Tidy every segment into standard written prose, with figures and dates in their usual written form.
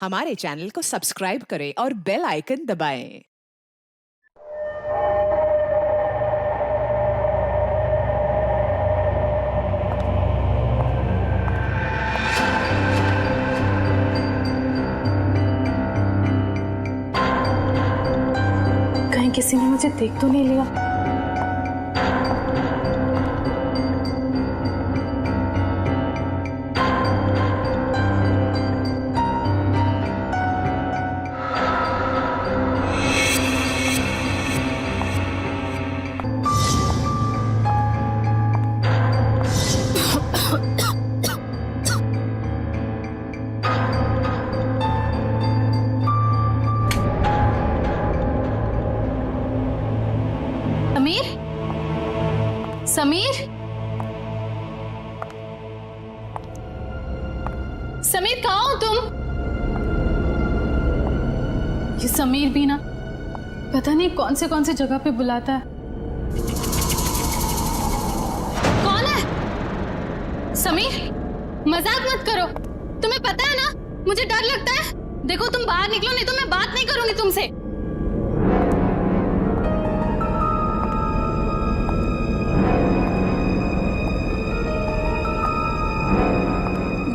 हमारे चैनल को सब्सक्राइब करें और बेल आइकन दबाएं। कहीं किसी ने मुझे देख तो नहीं लिया। समीर, समीर, समीर कहाँ हो तुम? ये समीर भी ना पता नहीं कौन से जगह पे बुलाता है। कौन है? समीर, मजाक मत करो। तुम्हें पता है ना मुझे डर लगता है। देखो तुम बाहर निकलो नहीं तो मैं बात नहीं करूंगी तुमसे।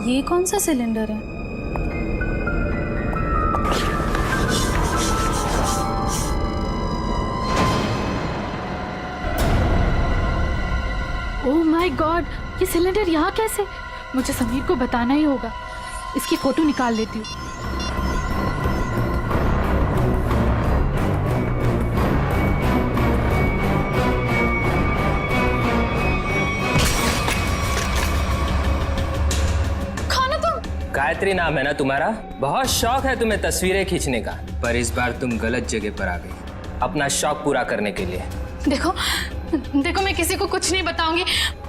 ये कौन सा सिलेंडर है? ओह माय गॉड, ये सिलेंडर यहाँ कैसे? मुझे समीर को बताना ही होगा। इसकी फोटो निकाल लेती हूँ। गायत्री नाम है ना तुम्हारा? बहुत शौक है तुम्हें तस्वीरें खींचने का, पर इस बार तुम गलत जगह पर आ गई अपना शौक पूरा करने के लिए। देखो देखो, मैं किसी को कुछ नहीं बताऊंगी।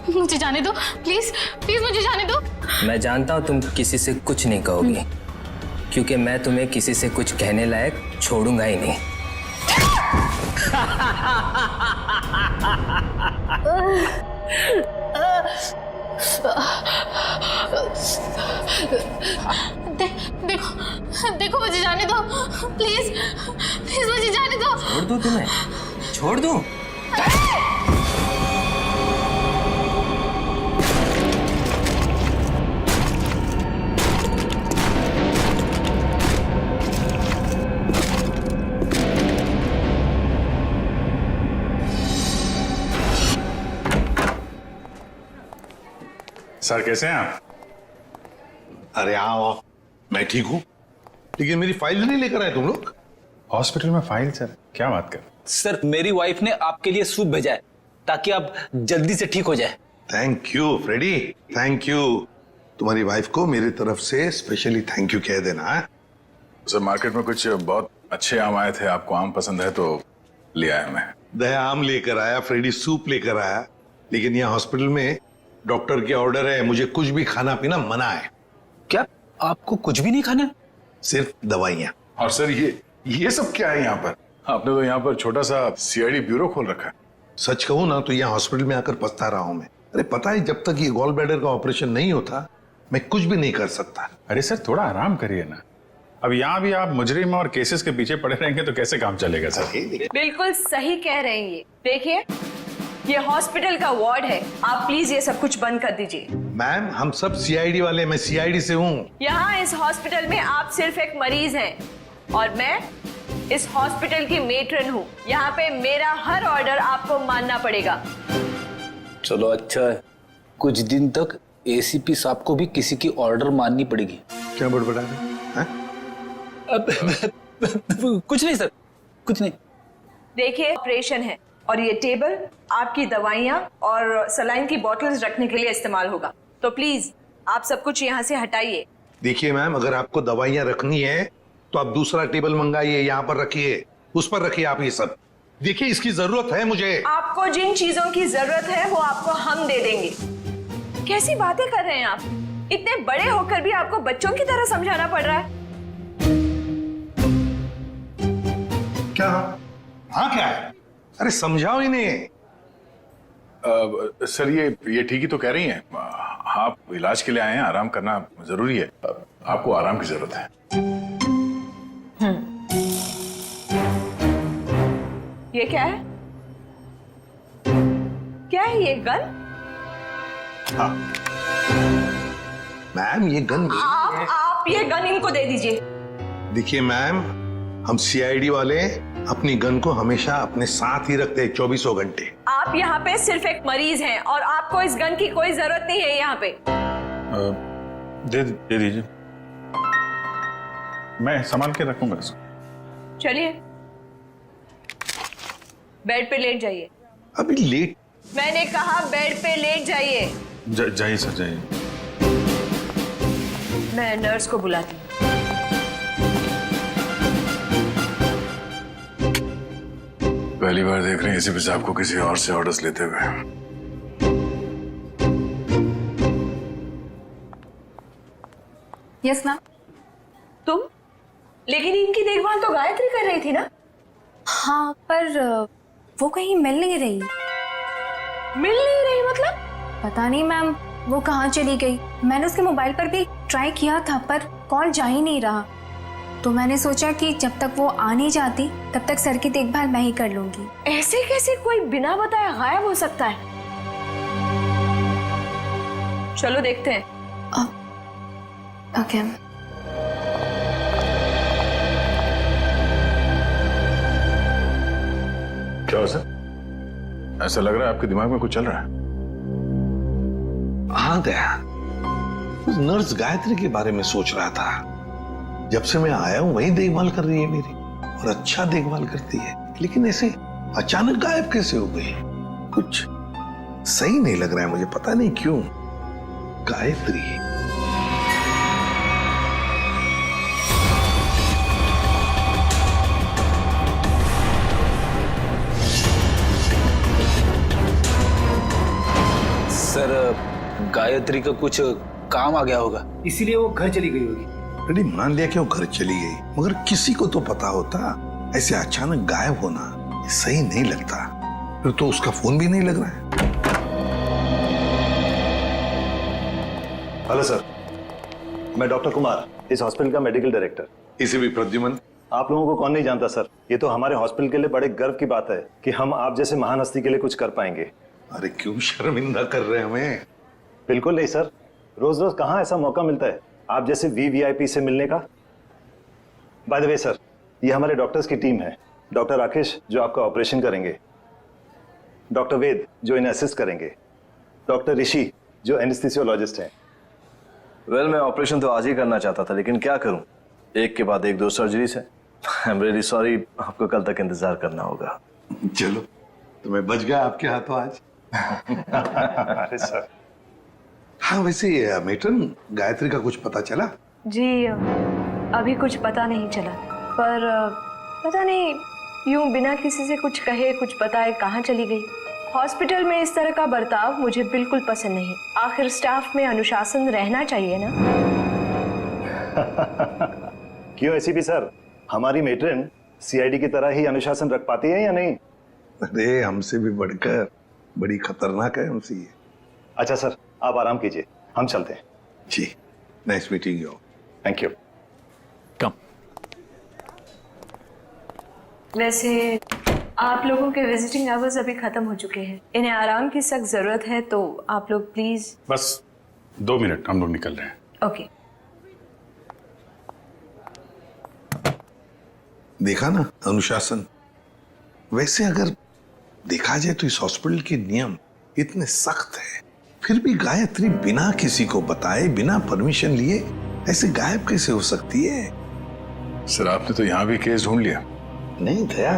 मुझे जाने दो प्लीज, प्लीज मुझे जाने दो। मैं जानता हूँ तुम किसी से कुछ नहीं कहोगी, क्योंकि मैं तुम्हें किसी से कुछ कहने लायक छोड़ूंगा ही नहीं। देखो देखो, मुझे जाने दो प्लीज, प्लीज मुझे जाने दो। छोड़ दूं तुम्हें? छोड़ दूं? सर कैसे हैं आप? अरे आओ, मैं ठीक हूँ, लेकिन मेरी फाइल नहीं लेकर आए तुम लोग। हॉस्पिटल में फाइल? सर क्या बात कर। सर मेरी वाइफ ने आपके लिए सूप भेजा है ताकि आप जल्दी से ठीक हो जाए। Thank you Freddy, thank you. तुम्हारी वाइफ को मेरी तरफ से स्पेशली थैंक यू कह देना है। सर मार्केट में कुछ बहुत अच्छे आम आए थे, आपको आम पसंद है तो ले आया मैं। दया आम लेकर आया, फ्रेडी सूप लेकर आया, लेकिन यहाँ हॉस्पिटल में डॉक्टर के ऑर्डर है, मुझे कुछ भी खाना पीना मना है। क्या आपको कुछ भी नहीं खाना? सिर्फ दवाइयाँ। और सर ये सब क्या है यहाँ पर? आपने तो यहाँ पर छोटा सा सीआईडी ब्यूरो खोल रखा है। सच कहूँ ना तो यहाँ हॉस्पिटल में आकर पछता रहा हूँ मैं। अरे पता है, जब तक ये गॉल ब्लैडर का ऑपरेशन नहीं होता मैं कुछ भी नहीं कर सकता। अरे सर थोड़ा आराम करिए ना। अब यहाँ भी आप मुजरिम और केसेस के पीछे पड़े रहेंगे तो कैसे काम चलेगा सर? बिल्कुल सही कह रहे हैं। ये देखिए, ये हॉस्पिटल का वार्ड है। आप प्लीज ये सब कुछ बंद कर दीजिए। मैम हम सब सीआईडी वाले, मैं सीआईडी से हूँ। यहाँ इस हॉस्पिटल में आप सिर्फ एक मरीज हैं और मैं इस हॉस्पिटल की मेट्रन हूँ। यहाँ पे मेरा हर ऑर्डर आपको मानना पड़ेगा। चलो अच्छा है, कुछ दिन तक एसीपी साहब को भी किसी की ऑर्डर माननी पड़ेगी। क्या बड़बड़ा रहे हैं? कुछ नहीं सर, कुछ नहीं। देखिए, ऑपरेशन है और ये टेबल आपकी दवाइयाँ और सलाइन की बोतल्स रखने के लिए इस्तेमाल होगा, तो प्लीज आप सब कुछ यहाँ से हटाइए। देखिए मैम, अगर आपको दवाइयाँ रखनी है तो आप दूसरा टेबल मंगाइए, यहाँ पर रखिए, उस पर रखिए आप ये सब। देखिए इसकी जरूरत है मुझे। आपको जिन चीजों की जरूरत है वो आपको हम दे देंगे। कैसी बातें कर रहे हैं आप? इतने बड़े होकर भी आपको बच्चों की तरह समझाना पड़ रहा है। क्या? हाँ क्या है? अरे समझाओ इन्हें। सर ये ठीक ही तो कह रही हैं। आप इलाज के लिए आए हैं, आराम करना जरूरी है। आपको आराम की जरूरत है। ये क्या है? क्या है ये गन? हाँ मैम, ये गन आप ये गन इनको दे दीजिए। देखिए मैम, हम सीआईडी वाले अपनी गन को हमेशा अपने साथ ही रखते हैं 24 घंटे। आप यहाँ पे सिर्फ एक मरीज हैं और आपको इस गन की कोई जरूरत नहीं है यहाँ पे। दे दीजिए, मैं संभाल के रखूंगा इसको। चलिए बेड पे लेट जाइए। अभी लेट? मैंने कहा बेड पे लेट जाइए। जाइए सर, जाइए। मैं नर्स को बुलाती हूँ। पहली बार देख रहे हैं एसीपी साहब को किसी और से ऑर्डर्स लेते हुए। Yes ma'am. तुम? लेकिन इनकी देखभाल तो गायत्री कर रही थी ना? हाँ, पर वो कहीं मिल नहीं रही। मिल नहीं रही मतलब? पता नहीं मैम, वो कहाँ चली गई। मैंने उसके मोबाइल पर भी ट्राई किया था पर कॉल जा ही नहीं रहा। तो मैंने सोचा कि जब तक वो आ नहीं जाती तब तक सर की देखभाल मैं ही कर लूंगी। ऐसे कैसे कोई बिना बताए गायब हो सकता है? चलो देखते हैं। ओके। क्या हो सर? ऐसा लग रहा है आपके दिमाग में कुछ चल रहा है। हाँ दया, उस नर्स गायत्री के बारे में सोच रहा था। जब से मैं आया हूं वही देखभाल कर रही है मेरी, और अच्छा देखभाल करती है, लेकिन ऐसे अचानक गायब कैसे हो गई? कुछ सही नहीं लग रहा है मुझे, पता नहीं क्यों। गायत्री सर, गायत्री का कुछ काम आ गया होगा, इसीलिए वो घर चली गई होगी। अरे मान लिया कि वो घर चली गई, मगर किसी को तो पता होता। ऐसे अचानक गायब होना ये सही नहीं लगता। फिर तो उसका फोन भी नहीं लग रहा है। हेलो सर, मैं डॉक्टर कुमार, इस हॉस्पिटल का मेडिकल डायरेक्टर। इसे भी प्रद्युमन। आप लोगों को कौन नहीं जानता सर, ये तो हमारे हॉस्पिटल के लिए बड़े गर्व की बात है कि हम आप जैसे महान हस्ती के लिए कुछ कर पाएंगे। अरे क्यों शर्मिंदा कर रहे हैं हमें? बिल्कुल नहीं सर, रोज रोज कहाँ ऐसा मौका मिलता है आप जैसे वीवीआईपी से मिलने का। बाय द वे सर, ये हमारे डॉक्टर्स की टीम है। डॉक्टर राकेश जो आपका ऑपरेशन करेंगे, डॉक्टर वेद जो इन्हें असिस्ट करेंगे, डॉक्टर ऋषि जो एनेस्थीसियोलॉजिस्ट हैं। वेल, मैं ऑपरेशन तो आज ही करना चाहता था, लेकिन क्या करूं, एक के बाद एक 2 सर्जरीज है। आई एम रियली सॉरी, आपको कल तक इंतजार करना होगा। चलो, तो मैं बच गया आपके हाथों आज। अरे सर। हाँ वैसे मेट्रन, गायत्री का कुछ पता चला? जी अभी कुछ पता नहीं चला, पर पता नहीं यूं बिना किसी से कुछ कहे कुछ बताए कहाँ चली गई। हॉस्पिटल में इस तरह का बर्ताव मुझे बिल्कुल पसंद नहीं। आखिर स्टाफ में अनुशासन रहना चाहिए ना। क्यों एसीपी सर, हमारी मेट्रन सीआईडी की तरह ही अनुशासन रख पाती है या नहीं? अरे हमसे भी बढ़कर बड़ी खतरनाक है हमसे ये। अच्छा सर, आप आराम कीजिए, हम चलते हैं। जी, nice meeting you. Thank you. Come. वैसे आप लोगों के विजिटिंग आवर्स अभी खत्म हो चुके हैं, इन्हें आराम की सख्त जरूरत है, तो आप लोग प्लीज। बस 2 मिनट, हम लोग निकल रहे हैं। ओके। देखा ना अनुशासन। वैसे अगर देखा जाए तो इस हॉस्पिटल के नियम इतने सख्त है, फिर भी गायत्री बिना किसी को बताए, बिना परमिशन लिए ऐसे गायब कैसे हो सकती है? सर, आपने तो यहाँ भी केस ढूंढ लिया। नहीं दया,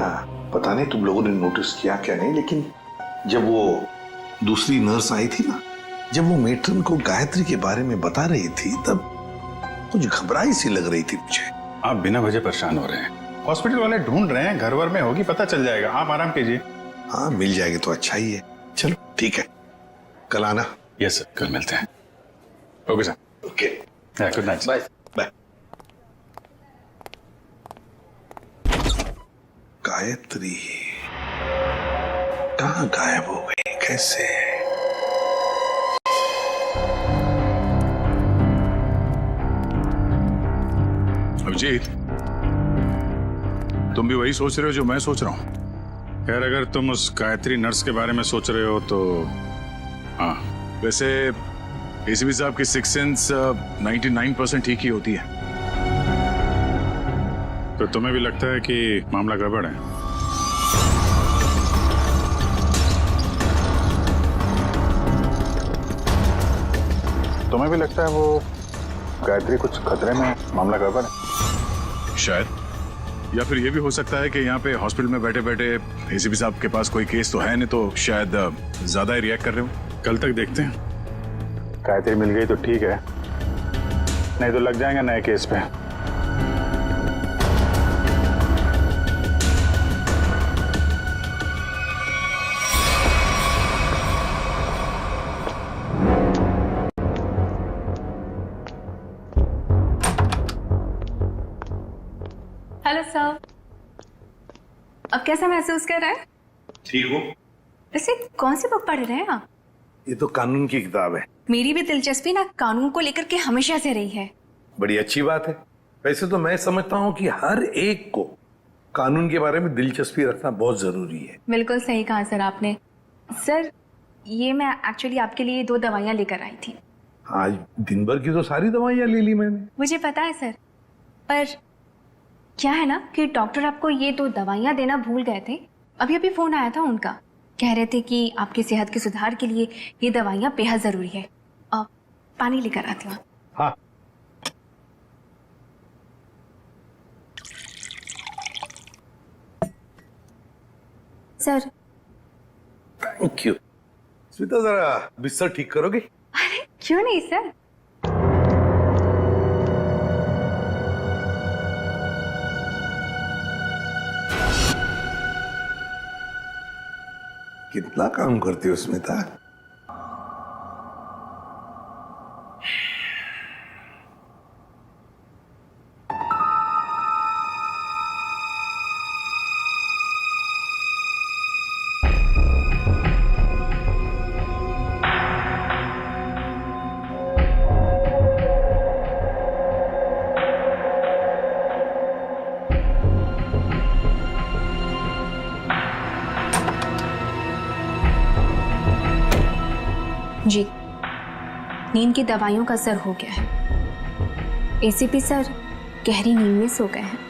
पता नहीं तुम लोगों ने नोटिस किया क्या नहीं, लेकिन जब वो दूसरी नर्स आई थी ना, जब वो मेट्रन को गायत्री के बारे में बता रही थी, तब कुछ घबराई सी लग रही थी मुझे। आप बिना वजह परेशान हो रहे हैं। हॉस्पिटल वाले ढूंढ रहे हैं, घर वर में होगी, पता चल जाएगा। आप आराम कीजिए। हाँ, मिल जाएगी तो अच्छा ही है। चलो ठीक है, कल आना। यस सर, कल मिलते हैं। Okay sir. Okay, good night. Bye. Bye. Gayatri कहाँ गायब हो गई, कैसे? अभिजीत, तुम भी वही सोच रहे हो जो मैं सोच रहा हूं? खैर, अगर तुम उस गायत्री नर्स के बारे में सोच रहे हो तो हाँ, वैसे एसीपी साहब की सिक्स सेंस 99% ठीक ही होती है। तो तुम्हें भी लगता है कि मामला गड़बड़ है? तुम्हें भी लगता है वो गायत्री कुछ खतरे में, मामला गड़बड़ है? शायद, या फिर ये भी हो सकता है कि यहाँ पे हॉस्पिटल में बैठे बैठे एसीपी साहब के पास कोई केस तो है नहीं, तो शायद ज्यादा ही रिएक्ट कर रहे हो। कल तक देखते हैं। गायत्री मिल गई तो ठीक है, नहीं तो लग जाएंगे नए केस पे। हेलो सर, अब कैसा महसूस कर रहा है? ठीक हूँ। वैसे कौन सी बुक पढ़ रहे हैं आप? ये तो कानून की किताब है। मेरी भी दिलचस्पी ना कानून को लेकर के हमेशा से रही है। बड़ी अच्छी बात है। वैसे तो मैं समझता हूँ कि हर एक को कानून के बारे में दिलचस्पी रखना बहुत जरूरी है। बिल्कुल सही कहा सर आपने। सर, ये मैं एक्चुअली आपके लिए 2 दवाइयाँ लेकर आई थी। आज दिन भर की तो सारी दवाइयाँ ले ली मैंने। मुझे पता है सर, पर क्या है ना कि डॉक्टर आपको ये 2 दवाइयाँ देना भूल गए थे। अभी अभी फोन आया था उनका, कह रहे थे कि आपकी सेहत के सुधार के लिए ये दवाइयाँ बेहद जरूरी है। पानी लेकर आती हूँ। हाँ। सर। Thank you. स्मिता, जरा बिस्तर ठीक करोगे? अरे क्यों नहीं सर। कितना काम करती हो स्मिता? जी, नींद की दवाइयों का असर हो गया है। एसीपी सर गहरी नींद में सो गए हैं।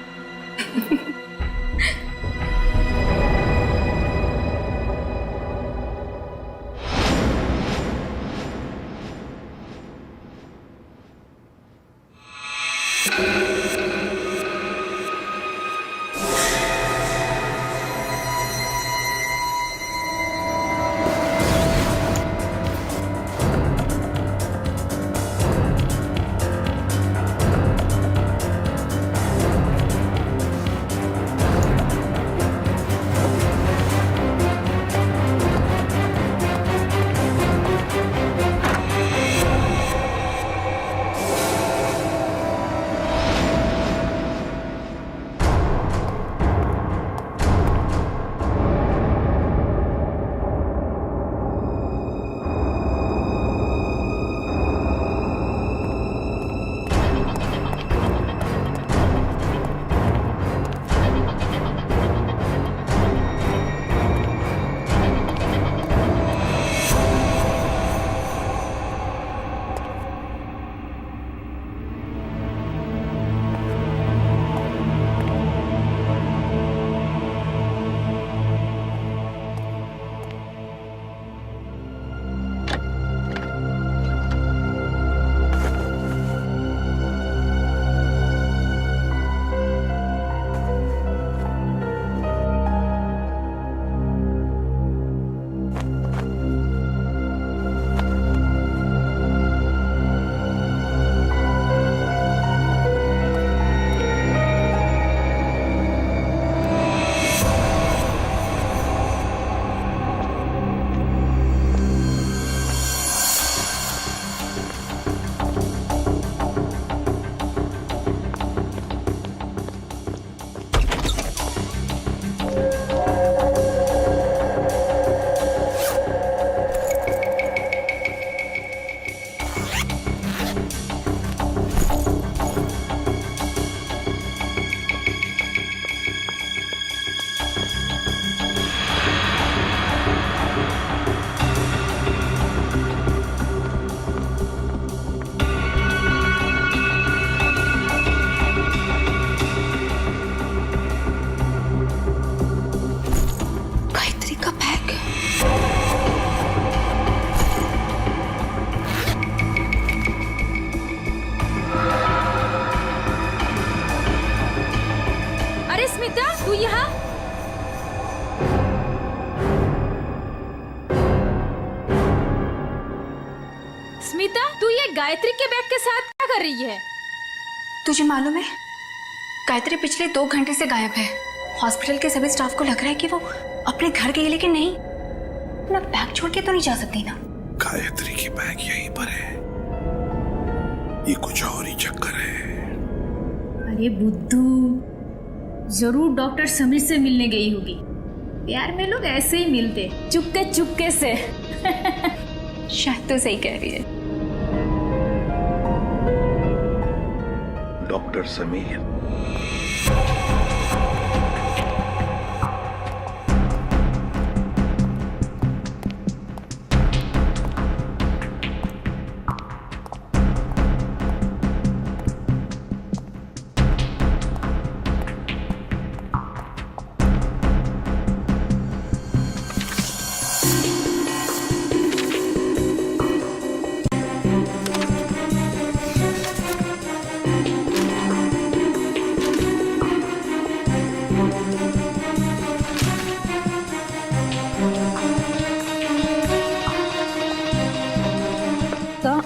अरे स्मिता, तू यहाँ? स्मिता, तू ये गायत्री के बैग के साथ क्या कर रही है? तुझे मालूम है, गायत्री पिछले 2 घंटे से गायब है। हॉस्पिटल के सभी स्टाफ को लग रहा है कि वो अपने घर गई, लेकिन नहीं, अपना बैग छोड़ के तो नहीं जा सकती ना। गायत्री की बैग यहीं पर है, ये कुछ और ही चक्कर है। अरे बुद्धू, जरूर डॉक्टर समीर से मिलने गई होगी। प्यार में लोग ऐसे ही मिलते, चुपके चुपके से। शायद तो सही कह रही है। डॉक्टर समीर,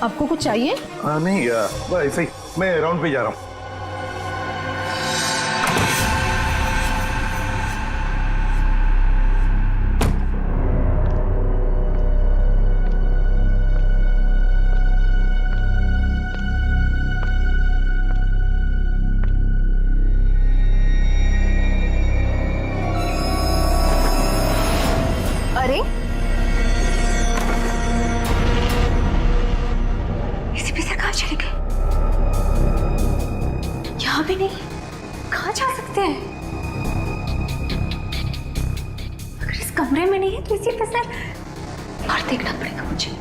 आपको कुछ चाहिए? नहीं, ऐसे ही मैं राउंड पे जा रहा हूँ। अरे एसीपी सर कहाँ चले गए? यहाँ भी नहीं, कहाँ जा सकते हैं? अगर इस कमरे में नहीं है तो एसीपी सर बाहर देखना पड़ेगा मुझे।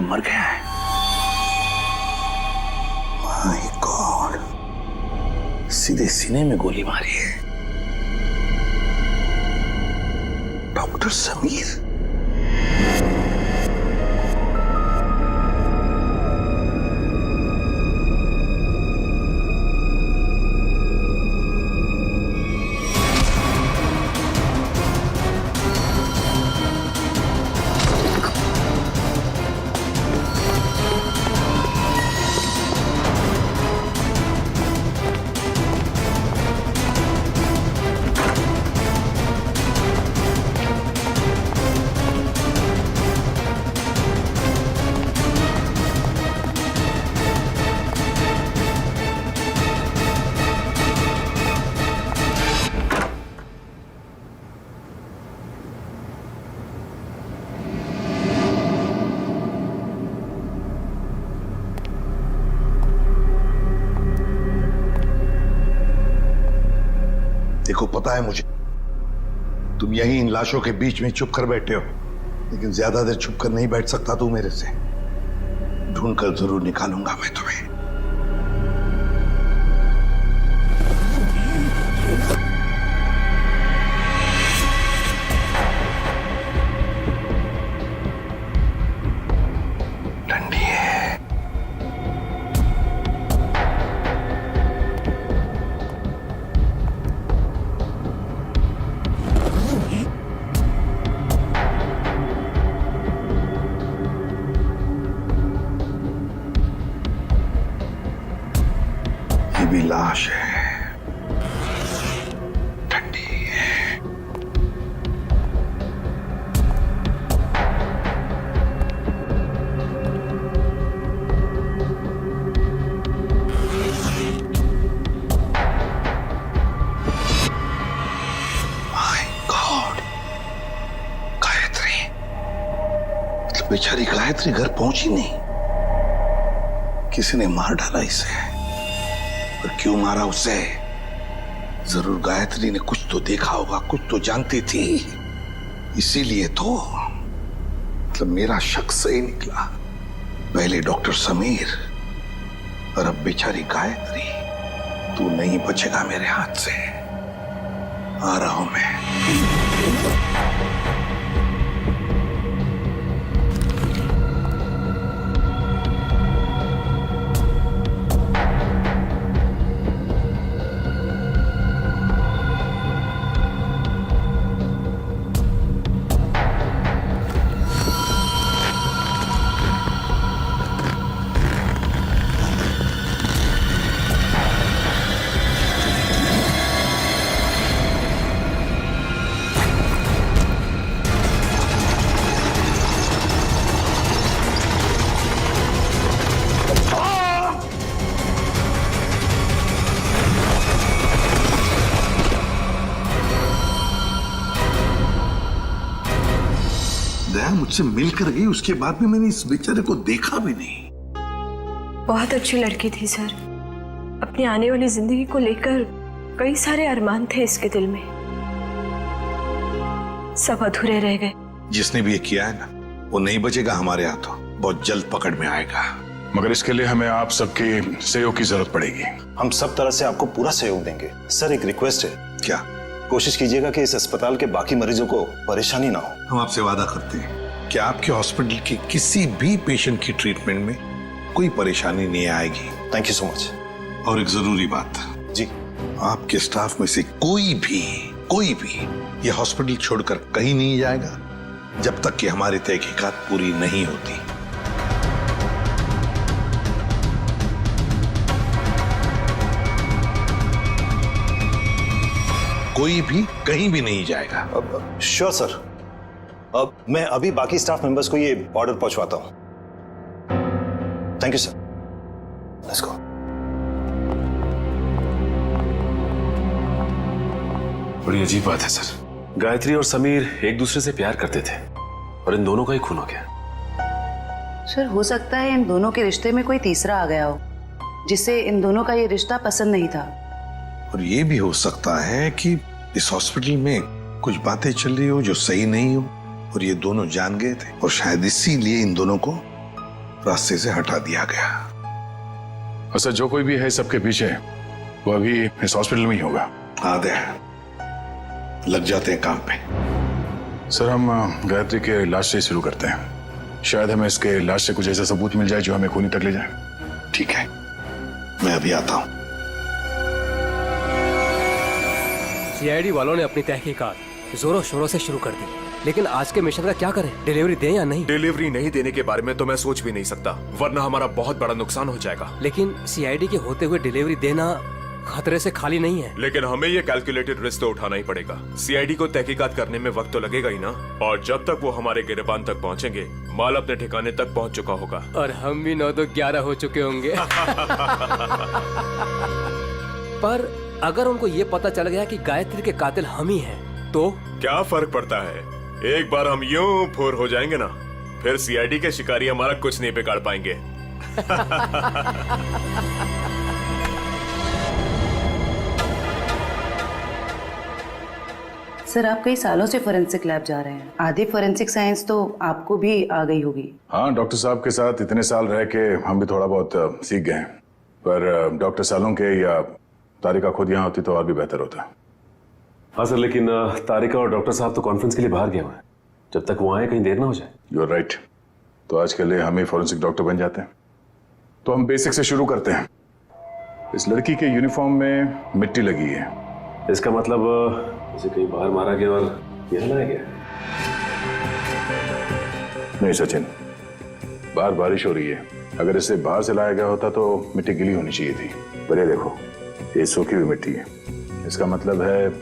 मर गया है। माय गॉड, सीधे सीने में गोली मारी है। डॉक्टर समीर, देखो पता है मुझे तुम यहीं इन लाशों के बीच में चुप कर बैठे हो, लेकिन ज्यादा देर चुप कर नहीं बैठ सकता तू मेरे से। ढूंढ कर जरूर निकालूंगा मैं तुम्हें। ठंडी है। ये भी लाश है, ठंडी है। माय गॉड, गायत्री, मतलब बेचारी गायत्री घर पहुंची नहीं। किसी ने मार डाला इसे। पर क्यों मारा उसे? जरूर गायत्री ने कुछ तो देखा होगा, कुछ तो जानती थी, इसीलिए तो। मतलब मेरा शक सही निकला। पहले डॉक्टर समीर और अब बेचारी गायत्री। तू नहीं बचेगा मेरे हाथ से। आ रहा हूं मैं। दया मुझसे मिलकर गई, उसके बाद में मैंने इस बेचारे को देखा भी नहीं। बहुत अच्छी लड़की थी सर। अपनी आने वाली जिंदगी को लेकर कई सारे अरमान थे इसके दिल में, सब अधूरे रह गए। जिसने भी ये किया है ना, वो नहीं बचेगा हमारे हाथों। बहुत जल्द पकड़ में आएगा। मगर इसके लिए हमें आप सबके सहयोग की जरूरत पड़ेगी। हम सब तरह से आपको पूरा सहयोग देंगे। सर एक रिक्वेस्ट है, क्या? कोशिश कीजिएगा कि इस अस्पताल के बाकी मरीजों को परेशानी ना हो। हम आपसे वादा करते हैं कि आपके हॉस्पिटल के किसी भी पेशेंट की ट्रीटमेंट में कोई परेशानी नहीं आएगी। Thank you so much. और एक जरूरी बात जी, आपके स्टाफ में से कोई भी ये हॉस्पिटल छोड़कर कहीं नहीं जाएगा जब तक कि हमारी तहकीकात पूरी नहीं होती। कोई भी कहीं भी नहीं जाएगा। Sure sir. अब मैं अभी बाकी स्टाफ मेंबर्स को ये ऑर्डर पहुंचवाता हूं। Thank you sir. Let's go. बड़ी अजीब बात है सर। गायत्री और समीर एक दूसरे से प्यार करते थे और इन दोनों का ही खून हो गया। सर हो सकता है इन दोनों के रिश्ते में कोई तीसरा आ गया हो, जिससे इन दोनों का ये रिश्ता पसंद नहीं था। और ये भी हो सकता है कि इस हॉस्पिटल में कुछ बातें चल रही हो जो सही नहीं हो, और ये दोनों जान गए थे, और शायद इसीलिए इन दोनों को रास्ते से हटा दिया गया। अच्छा, जो कोई भी है सबके पीछे, वो अभी इस हॉस्पिटल में ही होगा। आदे लग जाते हैं काम पे। सर हम गायत्री के लाश से शुरू करते हैं। शायद हमें इसके लाश से कुछ ऐसा सबूत मिल जाए जो हमें खूनी तक ले जाए। ठीक है, मैं अभी आता हूं। सीआईडी वालों ने अपनी तहकीकात जोरों शोरों से शुरू कर दी, लेकिन आज के मिशन का क्या करें? डिलीवरी दें या नहीं? डिलीवरी नहीं देने के बारे में तो मैं सोच भी नहीं सकता, वरना हमारा बहुत बड़ा नुकसान हो जाएगा। लेकिन सीआईडी के होते हुए डिलीवरी देना खतरे से खाली नहीं है। लेकिन हमें ये कैलकुलेटेड रिस्क तो उठाना ही पड़ेगा। सीआईडी को तहकीकात करने में वक्त तो लगेगा ही ना, और जब तक वो हमारे गिरबान तक पहुंचेंगे, माल अपने ठिकाने तक पहुंच चुका होगा। और हम भी 9 तो 11 हो चुके होंगे। पर अगर उनको ये पता चल गया कि गायत्री के कातिल हम ही हैं, तो क्या फर्क पड़ता है? एक बार हम यूं फुर हो जाएंगे ना, फिर सीआईडी के शिकारी हमारा कुछ नहीं बिगाड़ पाएंगे। सर आप कई सालों से फोरेंसिक लैब जा रहे हैं, आधी फोरेंसिक साइंस तो आपको भी आ गई होगी। हाँ, डॉक्टर साहब के साथ इतने साल रह के हम भी थोड़ा बहुत सीख गए हैं, पर डॉक्टर सालों के या तारिका खुद यहाँ होती तो और भी बेहतर होता। हाँ सर, लेकिन तारिका और डॉक्टर साहब तो कॉन्फ्रेंस के लिए बाहर गए हुए हैं, जब तक वो आए कहीं देर ना हो जाए। You are right. तो आज के लिए हम ही फॉरेंसिक डॉक्टर बन जाते हैं। तो हम बेसिक से शुरू करते हैं। इस लड़की के यूनिफॉर्म में मिट्टी लगी है, इसका मतलब इसे कहीं बाहर मारा गया और यहाँ लाया गया। नहीं सचिन, बाहर बारिश हो रही है, अगर इसे बाहर से लाया गया होता तो मिट्टी गीली होनी चाहिए थी। पर ये देखो, ये सूखी हुई मिट्टी है, इसका मतलब है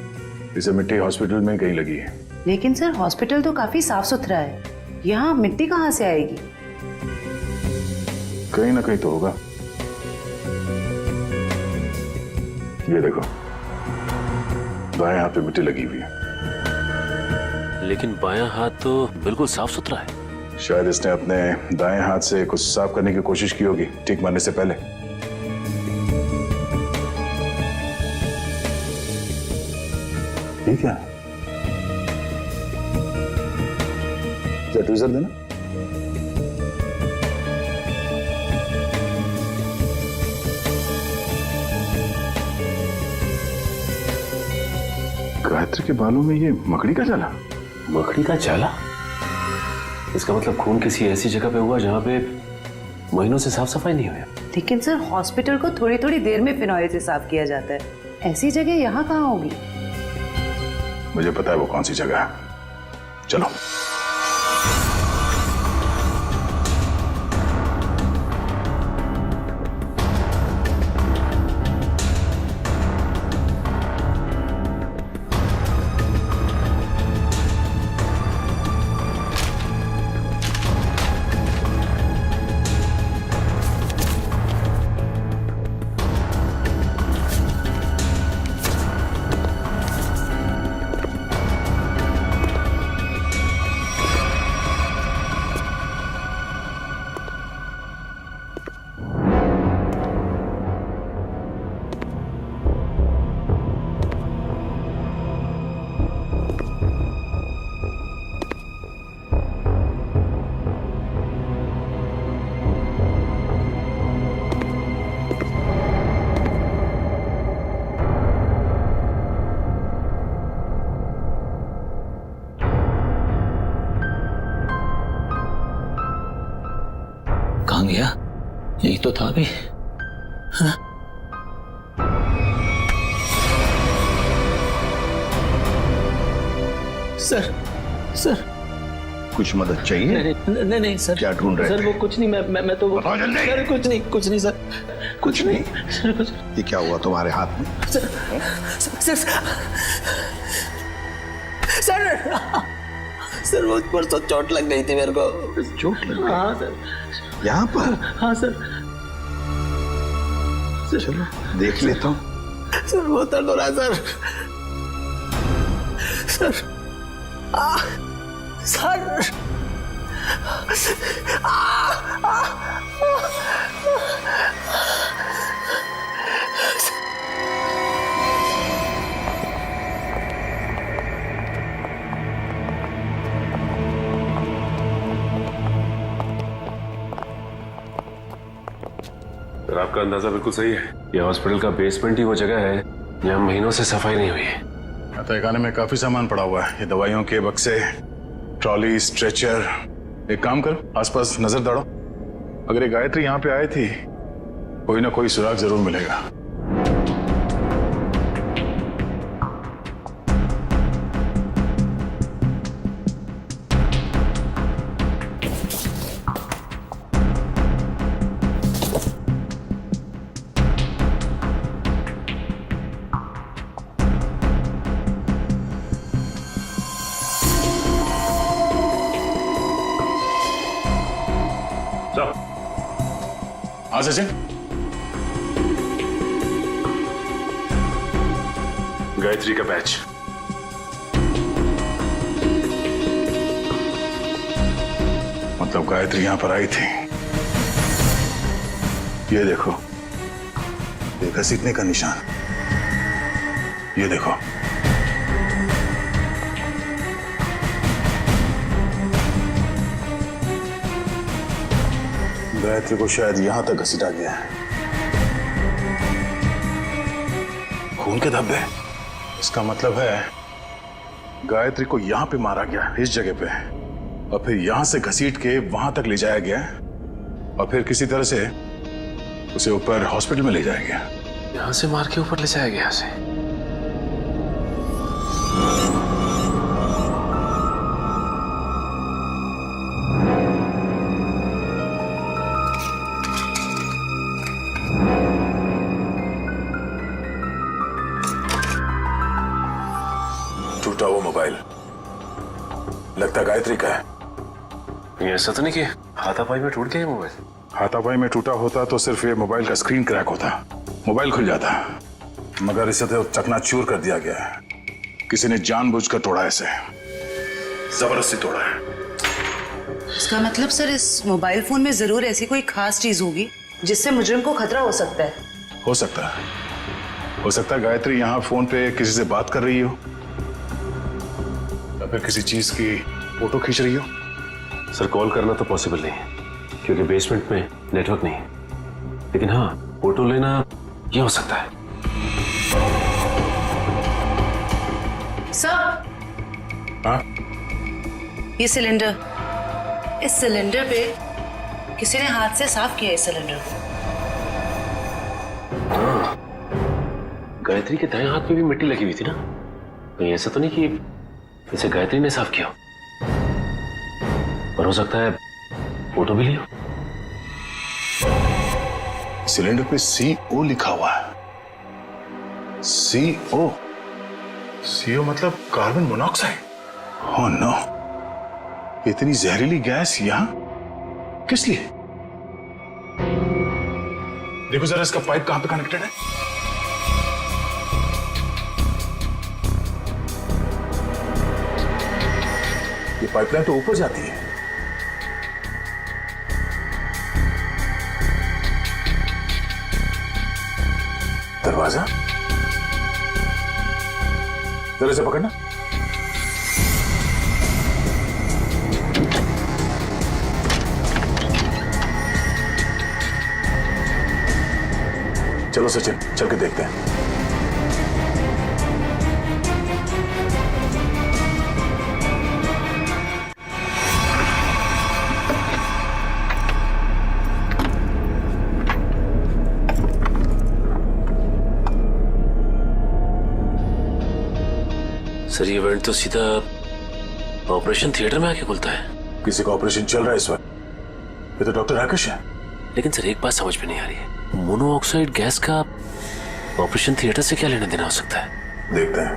इसे मिट्टी हॉस्पिटल में कहीं लगी है। लेकिन सर हॉस्पिटल तो काफी साफ सुथरा है, यहाँ मिट्टी कहाँ से आएगी? कहीं ना कहीं तो होगा। ये देखो, बाएं हाथ पे मिट्टी लगी हुई है। लेकिन बायां हाथ तो बिल्कुल साफ सुथरा है। शायद इसने अपने दाएं हाथ से कुछ साफ करने की कोशिश की होगी ठीक मारने से पहले। ठीक है, ट्वीजर देना। गायत्री के बालों में ये मकड़ी का जाला। मकड़ी का जाला? इसका मतलब खून किसी ऐसी जगह पे हुआ जहाँ पे महीनों से साफ सफाई नहीं हुई। लेकिन सर हॉस्पिटल को थोड़ी थोड़ी देर में फिनॉइल से साफ किया जाता है, ऐसी जगह यहाँ कहाँ होगी? मुझे पता है वो कौन सी जगह है, चलो। कहाँ गया? यही तो था अभी। हाँ? सर, सर कुछ मदद चाहिए? नहीं नहीं सर। क्या ढूंढ रहे थे? सर वो कुछ नहीं, मैं तो बताओ जल्दी। सर कुछ नहीं सर, कुछ नहीं? सर कुछ। ये क्या हुआ तुम्हारे हाथ में? सर सर सर वो परसों चोट लग गई थी मेरे को। चोट लग गई? हाँ सर। यहाँ पर? हाँ सर। चलो देख लेता हूँ। सर बहुत दर्द हो रहा है सर। सर सर आपका अंदाजा बिल्कुल सही है। ये हॉस्पिटल का बेसमेंट ही वो जगह है जहाँ महीनों से सफाई नहीं हुई है। तहखाने में काफी सामान पड़ा हुआ है, ये दवाइयों के बक्से, ट्रॉली, स्ट्रेचर। एक काम कर, आसपास नजर दौड़ो, अगर ये गायत्री यहाँ पे आई थी कोई ना कोई सुराग जरूर मिलेगा। हाँ सचिन, गायत्री का बैच। मतलब गायत्री यहां पर आई थी। ये देखो, ये घसीटने का निशान, ये देखो। गायत्री को शायद यहां तक घसीटा गया है। खून के धब्बे, इसका मतलब है गायत्री को यहां पे मारा गया, इस जगह पे, और फिर यहां से घसीट के वहां तक ले जाया गया, और फिर किसी तरह से उसे ऊपर हॉस्पिटल में ले जाया गया। यहां से मार के ऊपर ले जाया गया से। टूटा वो मोबाइल लगता गायत्री का है। ये ऐसा तो नहीं कि हाथापाई में टूट गया ये मोबाइल? हाथापाई में टूटा होता तो सिर्फ ये मोबाइल का स्क्रीन क्रैक होता, मोबाइल खुल जाता, मगर इसे तो चकनाचूर कर दिया गया है। किसी ने जानबूझकर तोड़ा है इसे, जबरदस्ती तोड़ा है। इसका मतलब सर इस मोबाइल फोन में जरूर ऐसी कोई खास चीज होगी जिससे मुजरिम को खतरा हो सकता है। हो सकता है, हो सकता है गायत्री यहाँ फोन पे किसी से बात कर रही हो, या फिर किसी चीज की फोटो खींच रही हो। सर कॉल करना तो पॉसिबल नहीं है क्योंकि बेसमेंट में नेटवर्क नहीं है, लेकिन हाँ फोटो लेना ये हो सकता है। सर, हाँ? ये सिलेंडर, इस सिलेंडर पे किसी ने हाथ से साफ किया इस सिलेंडर को। हाँ, गायत्री के दाएं हाथ पे भी मिट्टी लगी हुई थी ना, कहीं ऐसा तो नहीं कि इसे गायत्री ने साफ किया, पर हो सकता है फोटो भी लियो। सिलेंडर पे CO लिखा हुआ है। CO मतलब कार्बन मोनोऑक्साइड। ओह नो, इतनी जहरीली गैस यहां किस लिए? देखो जरा इसका पाइप कहां पे कनेक्टेड है। ये पाइपलाइन तो ऊपर जाती है। दरवाजा जरा से पकड़ना। चलो सचिन, चल के देखते हैं। सर ये इवेंट तो सीधा ऑपरेशन थिएटर में आके खुलता है। किसी का ऑपरेशन चल रहा है इस वक्त, ये तो डॉक्टर राकेश है। लेकिन सर एक बात समझ में नहीं आ रही है, मोनोऑक्साइड गैस का ऑपरेशन थिएटर से क्या लेना देना हो सकता है? देखते हैं।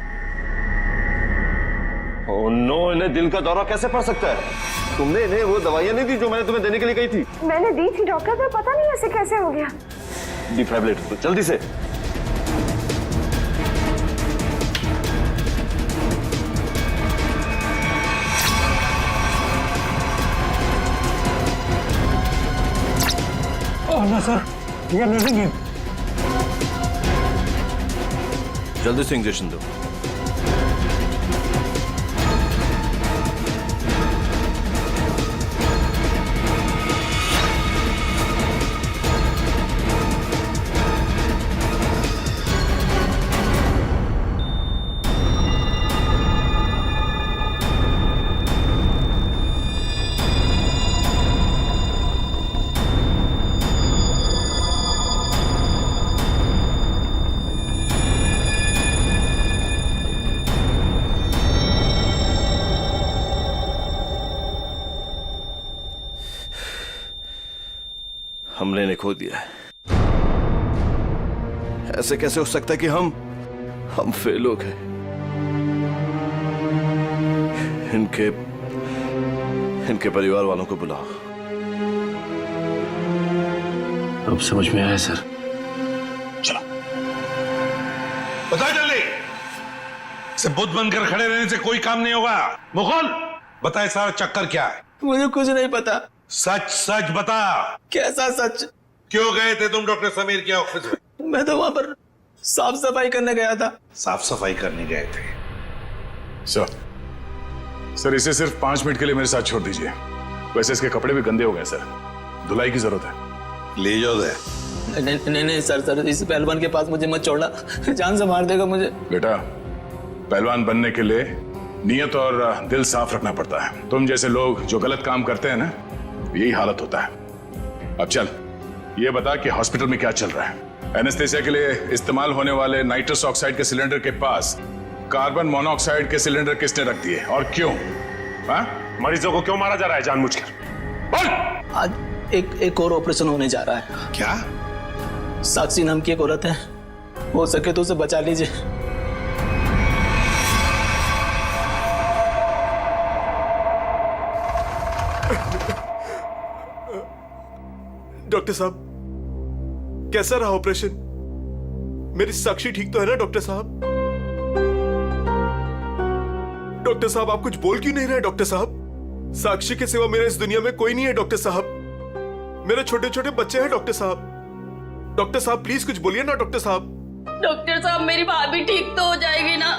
ओह नो, इन्हें दिल का दौरा कैसे पड़ सकता है? तुमने इन्हें वो दवाइयां नहीं दी जो मैंने तुम्हें देने के लिए कही थी? मैंने दी थी डॉक्टर, पर पता नहीं ऐसे कैसे हो गया। डिफाइब्रिलेटर जल्दी से। ना सर, ये नहीं है। जल्दी से इंजेक्शन दो। हमने इन्हें खो दिया है। ऐसे कैसे हो सकता है कि हम फेल हो गए? इनके परिवार वालों को बुलाओ। अब समझ में आया सर। चलो बताओ जल्दी। से बुद्ध बनकर खड़े रहने से कोई काम नहीं होगा। मुगल बताए सारा चक्कर क्या है? मुझे कुछ नहीं पता। सच सच बता। कैसा सच? क्यों गए थे तुम डॉक्टर समीर के ऑफिस में? मैं तो वहां पर साफ सफाई करने गया था। साफ सफाई करने गए थे? सर इसे सिर्फ 5 मिनट के लिए मेरे साथ छोड़ दीजिए। वैसे इसके कपड़े भी गंदे हो गए सर, धुलाई की जरूरत है। ले जाओ दे। नहीं सर, इस पहलवान के पास मुझे मत छोड़ना, जान से मार देगा मुझे। बेटा, पहलवान बनने के लिए नियत और दिल साफ रखना पड़ता है। तुम जैसे लोग जो गलत काम करते हैं ना, यही हालत होता है। अब चल, ये बता कि हॉस्पिटल में क्या चल रहा है? एनेस्थेसिया के लिए इस्तेमाल होने वाले नाइट्रस ऑक्साइड के सिलेंडर के पास कार्बन मोनोऑक्साइड के सिलेंडर किसने रख दिए और क्यों? मरीजों को क्यों मारा जा रहा है जानबूझकर? बोल। आज एक और ऑपरेशन होने जा रहा है। क्या? साक्षी नाम की एक औरत है, हो सके तो उसे बचा लीजिए। डॉक्टर साहब, कैसा रहा ऑपरेशन? मेरी साक्षी ठीक तो है ना डॉक्टर साहब? डॉक्टर साहब, आप कुछ बोल क्यों नहीं रहे? डॉक्टर साहब, साक्षी के सिवा मेरे इस दुनिया में कोई नहीं है डॉक्टर साहब। मेरे छोटे छोटे बच्चे हैं डॉक्टर साहब। डॉक्टर साहब प्लीज कुछ बोलिए ना डॉक्टर साहब। डॉक्टर साहब, मेरी भाभी ठीक तो हो जाएगी ना?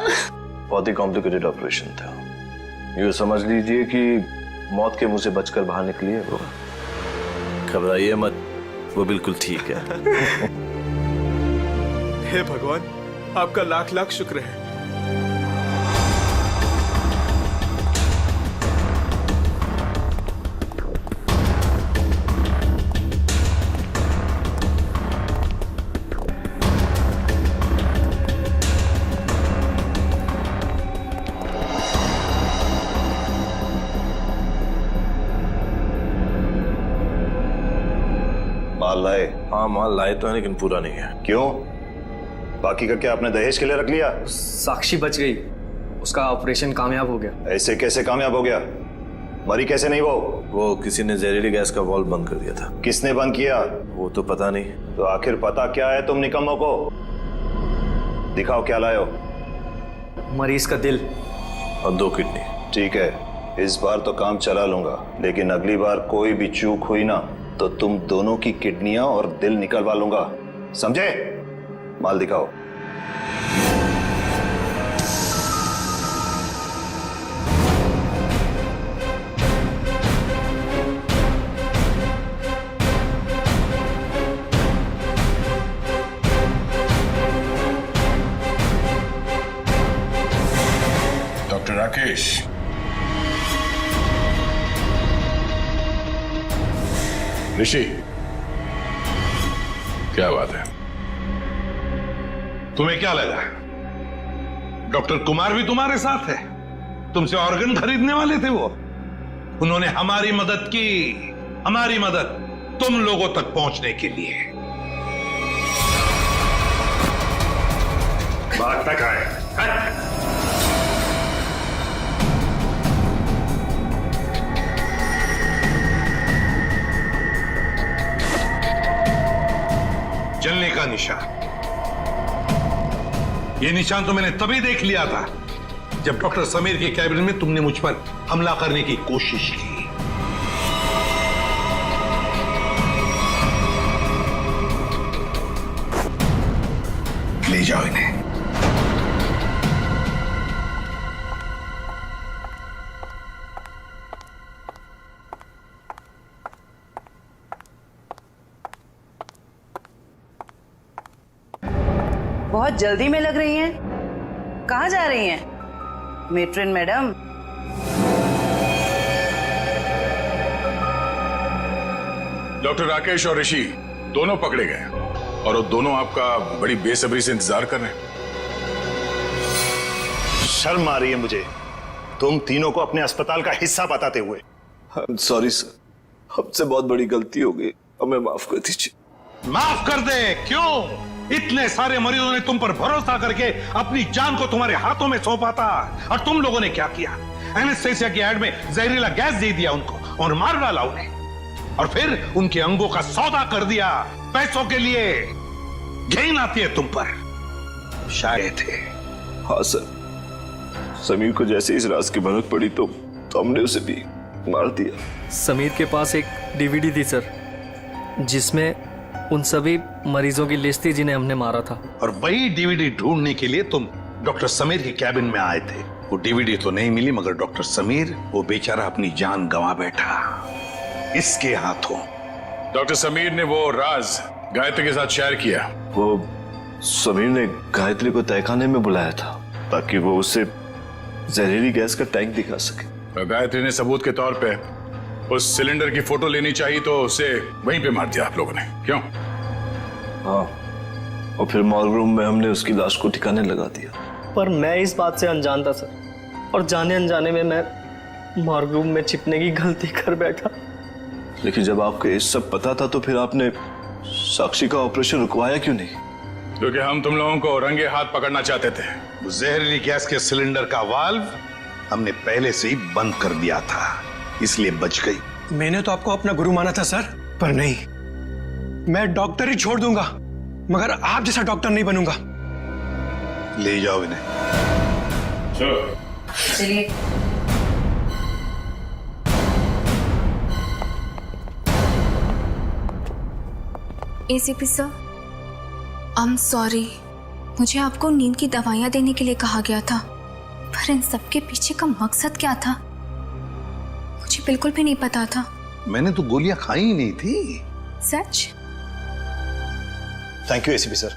बहुत ही कॉम्प्लिकेटेड ऑपरेशन था। यूँ समझ लीजिए कि मौत के मुंह से बचकर बाहर निकली है वो। घबराइए मत, वो बिल्कुल ठीक है। हे भगवान, आपका लाख लाख शुक्र है। माल लाए? हाँ, माल लाए तो है लेकिन पूरा नहीं है। क्यों? बाकी का क्या आपने दहेज के लिए रख लिया? साक्षी बच गई, उसका ऑपरेशन कामयाब हो गया। ऐसे कैसे कामयाब हो गया? मरी कैसे नहीं वो किसी ने जहरीली गैस का वाल्व बंद कर दिया था। किसने बंद किया? वो तो पता नहीं। तो आखिर पता क्या है तुम निकम्मों को? दिखाओ क्या लाए हो। मरीज का दिल और 2 किडनी। ठीक है, इस बार तो काम चला लूंगा, लेकिन अगली बार कोई भी चूक हुई ना तो तुम दोनों की किडनियां और दिल निकलवा लूंगा, समझे? माल दिखाओ। डॉक्टर राकेश, ऋषि, क्या बात है? तुम्हें क्या लगा डॉक्टर कुमार भी तुम्हारे साथ है? तुमसे ऑर्गन खरीदने वाले थे वो। उन्होंने हमारी मदद की, हमारी मदद तुम लोगों तक पहुंचने के लिए। बात तक आए। जलने का निशान, ये निशान तो मैंने तभी देख लिया था जब डॉक्टर समीर के कैबिन में तुमने मुझ पर हमला करने की कोशिश की। ले जाओ इन्हें। बहुत जल्दी में लग रही हैं। कहाँ जा रही हैं मेट्रन मैडम? डॉक्टर राकेश और ऋषि दोनों पकड़े गए और वो दोनों आपका बड़ी बेसब्री से इंतजार कर रहे हैं। शर्म आ रही है मुझे तुम तीनों को अपने अस्पताल का हिस्सा बताते हुए। सॉरी सर, हमसे बहुत बड़ी गलती हो गई, हमें माफ कर दीजिए। माफ कर दे? क्यों? इतने सारे मरीजों ने तुम पर भरोसा करके अपनी जान को तुम्हारे हाथों में सौंपा था, और तुम लोगों ने क्या किया? एनेस्थेसिया की एड में जहरीला गैस दे दिया उनको और मार डाला उन्हें, और फिर उनके अंगों का सौदा कर दिया पैसों के लिए। घिन आती है तुम पर। शायद थे। हाँ सर, समीर को जैसे इस राज की भनक पड़ी तो हमने उसे भी मार दिया। समीर के पास एक डीवीडी थी सर, जिसमें उन सभी मरीजों की लिस्ट थी जिन्हें हमने मारा था। और वही डीवीडी ढूंढने के लिए तुम डॉक्टर समीर के कैबिन में आए थे। वो डीवीडी तो नहीं मिली, मगर डॉक्टर समीर वो बेचारा अपनी जान गंवा बैठा इसके हाथों। डॉक्टर समीर ने वो राज गायत्री के साथ शेयर किया। वो समीर ने गायत्री को तहखाने में बुलाया था ताकि वो उससे जहरीली गैस का टैंक दिखा सके। तो गायत्री ने सबूत के तौर पे उस सिलेंडर की फोटो लेनी चाहिए तो उसे वहीं पे मार दिया आप लोगों ने, क्यों? हाँ, और फिर मॉर्ग रूम में हमने उसकी लाश को ठिकाने लगा दिया। पर मैं इस बात से अनजान था सर, और जाने अनजाने में मैं मॉर्ग रूम में छिपने की गलती कर बैठा। लेकिन जब आपको ये सब पता था तो फिर आपने साक्षी का ऑपरेशन रुकवाया क्यों नहीं? क्योंकि हम तुम लोगों को रंगे हाथ पकड़ना चाहते थे। वो जहरीली गैस के सिलेंडर का वाल्व हमने पहले से ही बंद कर दिया था, इसलिए बच गई। मैंने तो आपको अपना गुरु माना था सर, पर नहीं, मैं डॉक्टर ही छोड़ दूंगा मगर आप जैसा डॉक्टर नहीं बनूंगा। ले जाओ इन्हें। चलिए। ACP sir, I am sorry, मुझे आपको नींद की दवाइयाँ देने के लिए कहा गया था, पर इन सब के पीछे का मकसद क्या था मुझे बिल्कुल भी नहीं पता था। मैंने तो गोलियां खाई ही नहीं थी। सच? Thank you ACP sir.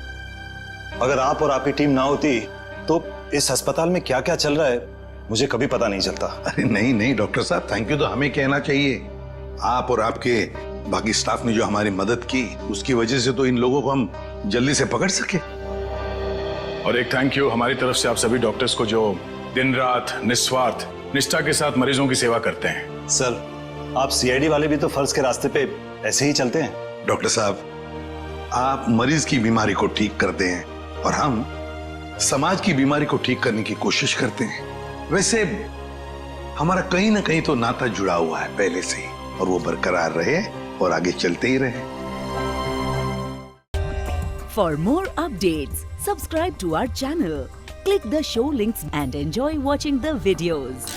अगर आप और आपकी टीम ना होती तो इस अस्पताल में क्या क्या चल रहा है मुझे कभी पता नहीं चलता। अरे नहीं नहीं डॉक्टर साहब, थैंक यू तो हमें कहना चाहिए। आप और आपके बाकी स्टाफ ने जो हमारी मदद की उसकी वजह से तो इन लोगों को हम जल्दी से पकड़ सके। और एक थैंक यू हमारी तरफ से आप सभी डॉक्टर्स को जो दिन रात निस्वार्थ निष्ठा के साथ मरीजों की सेवा करते हैं। सर, आप सीआईडी वाले भी तो फर्ज के रास्ते पे ऐसे ही चलते हैं। डॉक्टर साहब, आप मरीज की बीमारी को ठीक करते हैं और हम समाज की बीमारी को ठीक करने की कोशिश करते हैं। वैसे हमारा कहीं ना कहीं तो नाता जुड़ा हुआ है पहले से ही, और वो बरकरार रहे और आगे चलते ही रहे। For more updates, subscribe to our channel, click the show links and enjoy watching the videos.